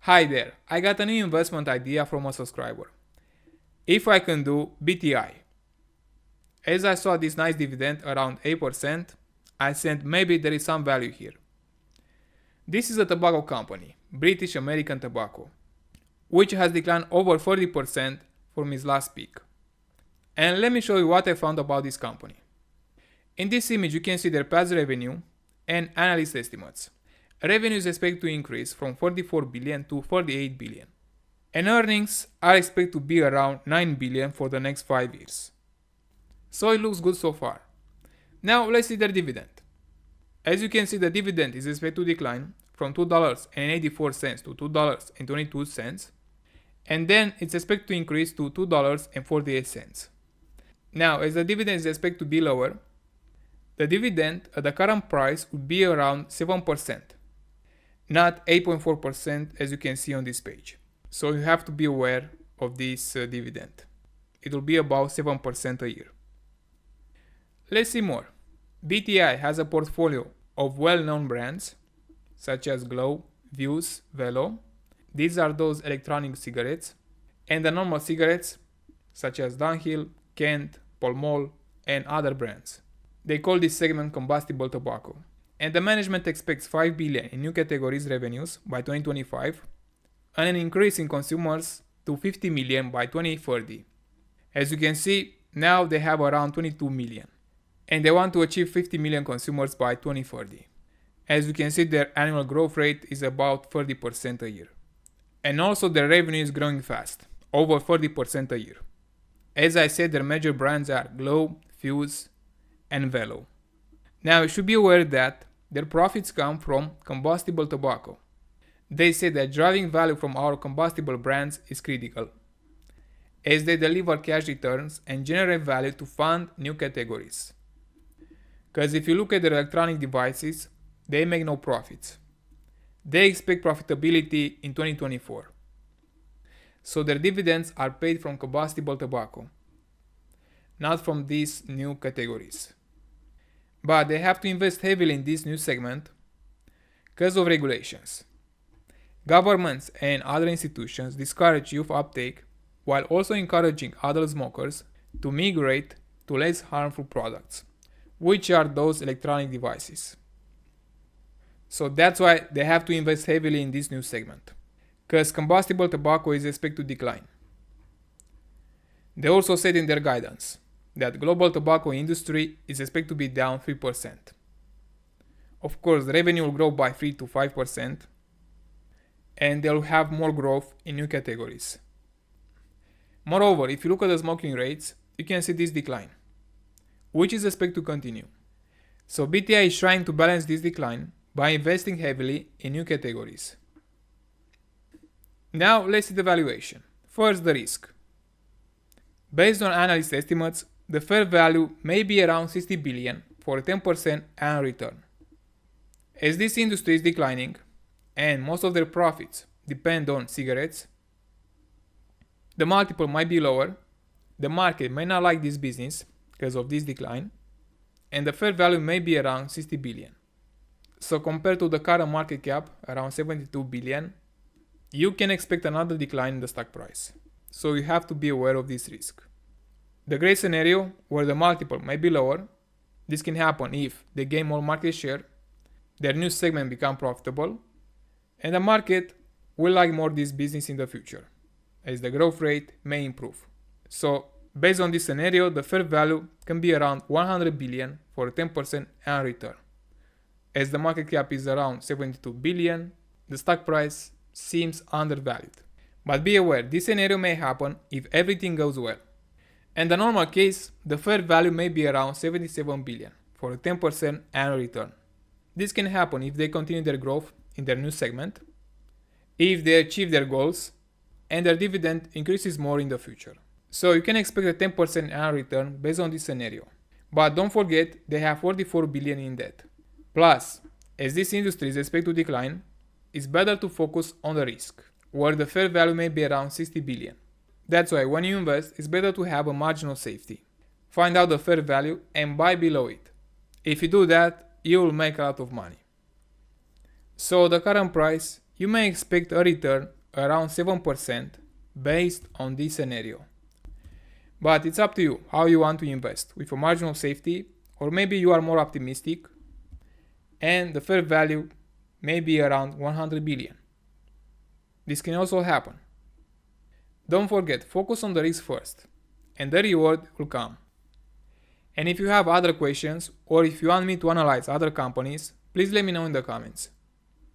Hi there, I got a new investment idea from a subscriber. If I can do BTI. As I saw this nice dividend around 8%, I said maybe there is some value here. This is a tobacco company, British American Tobacco, which has declined over 40% from its last peak. And let me show you what I found about this company. In this image you can see their past revenue and analyst estimates. Revenue is expected to increase from 44 billion to 48 billion. And earnings are expected to be around 9 billion for the next 5 years. So it looks good so far. Now let's see their dividend. As you can see, the dividend is expected to decline from $2.84 to $2.22, and then it's expected to increase to $2.48. Now, as the dividend is expected to be lower, the dividend at the current price would be around 7%, not 8.4% as you can see on this page. So you have to be aware of this dividend. It will be about 7% a year. Let's see more. BTI has a portfolio of well-known brands such as Glow, Vuse, Velo. These are those electronic cigarettes, and the normal cigarettes such as Dunhill, Kent, Pall Mall, and other brands. They call this segment combustible tobacco. And the management expects 5 billion in new categories revenues by 2025 and an increase in consumers to 50 million by 2030. As you can see, now they have around 22 million. And they want to achieve 50 million consumers by 2030. As you can see, their annual growth rate is about 30% a year. And also their revenue is growing fast, over 30% a year. As I said, their major brands are Glow, Vuse, and Velo. Now you should be aware that their profits come from combustible tobacco. They say that driving value from our combustible brands is critical, as they deliver cash returns and generate value to fund new categories. Because if you look at their electronic devices, they make no profits. They expect profitability in 2024. So their dividends are paid from combustible tobacco, not from these new categories. But they have to invest heavily in this new segment because of regulations. Governments and other institutions discourage youth uptake while also encouraging adult smokers to migrate to less harmful products, which are those electronic devices. So that's why they have to invest heavily in this new segment, because combustible tobacco is expected to decline. They also said in their guidance that global tobacco industry is expected to be down 3%. Of course, the revenue will grow by 3 to 5%, and they'll have more growth in new categories. Moreover, if you look at the smoking rates, you can see this decline, which is expected to continue. So BTI is trying to balance this decline by investing heavily in new categories. Now let's see the valuation. First, the risk. Based on analyst estimates, the fair value may be around 60 billion for a 10% annual return. As this industry is declining, and most of their profits depend on cigarettes, the multiple might be lower, the market may not like this business because of this decline, and the fair value may be around 60 billion. So compared to the current market cap, around 72 billion, you can expect another decline in the stock price. So you have to be aware of this risk. The gray scenario, where the multiple may be lower, this can happen if they gain more market share, their new segment become profitable, and the market will like more this business in the future, as the growth rate may improve. So based on this scenario, the fair value can be around 100 billion for a 10% annual return. As the market cap is around 72 billion, the stock price seems undervalued. But be aware, this scenario may happen if everything goes well. In the normal case, the fair value may be around 77 billion for a 10% annual return. This can happen if they continue their growth in their new segment, if they achieve their goals, and their dividend increases more in the future. So you can expect a 10% annual return based on this scenario. But don't forget, they have 44 billion in debt. Plus, as this industry is expected to decline, it's better to focus on the risk, where the fair value may be around 60 billion. That's why when you invest, it's better to have a margin of safety. Find out the fair value and buy below it. If you do that, you will make a lot of money. So the current price, you may expect a return around 7% based on this scenario. But it's up to you how you want to invest, with a margin of safety, or maybe you are more optimistic and the fair value may be around 100 billion. This can also happen. Don't forget, focus on the risk first, and the reward will come. And if you have other questions, or if you want me to analyze other companies, please let me know in the comments.